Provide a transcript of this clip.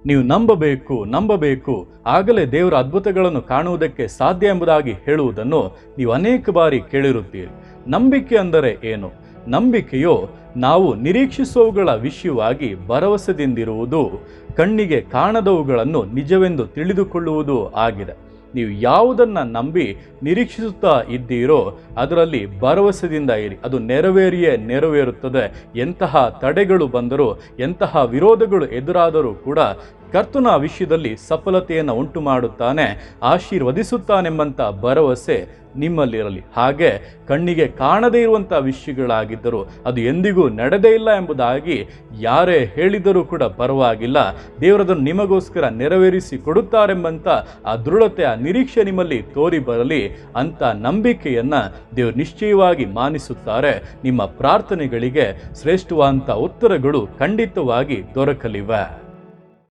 ನೀವು ನಂಬಬೇಕು, ಆಗಲೇ ದೇವರ ಅದ್ಭುತಗಳನ್ನು ಕಾಣುವುದಕ್ಕೆ ಸಾಧ್ಯ ಎಂಬುದಾಗಿ ಹೇಳುವುದನ್ನು ನೀವು ಅನೇಕ ಬಾರಿ ಕೇಳಿರುತ್ತೀರಿ. ನಂಬಿಕೆ ಅಂದರೆ ಏನು? ನಂಬಿಕೆಯು ನಾವು ನಿರೀಕ್ಷಿಸುವವುಗಳ ವಿಷಯವಾಗಿ ಭರವಸೆದಿಂದಿರುವುದು, ಕಣ್ಣಿಗೆ ಕಾಣದವುಗಳನ್ನು ನಿಜವೆಂದು ತಿಳಿದುಕೊಳ್ಳುವುದು ಆಗಿದೆ. ನೀವು ಯಾವುದನ್ನು ನಂಬಿ ನಿರೀಕ್ಷಿಸುತ್ತಾ ಇದ್ದೀರೋ ಅದರಲ್ಲಿ ಭರವಸೆದಿಂದ ಇರಿ. ಅದು ನೆರವೇರಿಯೇ ನೆರವೇರುತ್ತದೆ. ಎಂತಹ ತಡೆಗಳು ಬಂದರೂ, ಎಂತಹ ವಿರೋಧಗಳು ಎದುರಾದರೂ ಕೂಡ ಕರ್ತನ ವಿಷಯದಲ್ಲಿ ಸಫಲತೆಯನ್ನು ಉಂಟು ಮಾಡುತ್ತಾನೆ, ಆಶೀರ್ವದಿಸುತ್ತಾನೆಂಬಂಥ ಭರವಸೆ ನಿಮ್ಮಲ್ಲಿರಲಿ. ಹಾಗೆ ಕಣ್ಣಿಗೆ ಕಾಣದೇ ಇರುವಂಥ ವಿಷಯಗಳಾಗಿದ್ದರೂ, ಅದು ಎಂದಿಗೂ ನಡೆದೇ ಇಲ್ಲ ಎಂಬುದಾಗಿ ಯಾರೇ ಹೇಳಿದರೂ ಕೂಡ ಪರವಾಗಿಲ್ಲ, ದೇವರದನ್ನು ನಿಮಗೋಸ್ಕರ ನೆರವೇರಿಸಿ ಕೊಡುತ್ತಾರೆಂಬಂಥ ಆ ದೃಢತೆ, ಆ ನಿರೀಕ್ಷೆ ನಿಮ್ಮಲ್ಲಿ ತೋರಿ ಬರಲಿ. ಅಂತ ನಂಬಿಕೆಯನ್ನು ದೇವರು ನಿಶ್ಚಯವಾಗಿ ಮಾನಿಸುತ್ತಾರೆ. ನಿಮ್ಮ ಪ್ರಾರ್ಥನೆಗಳಿಗೆ ಶ್ರೇಷ್ಠವಾದಂಥ ಉತ್ತರಗಳು ಖಂಡಿತವಾಗಿ ದೊರಕಲಿವೆ.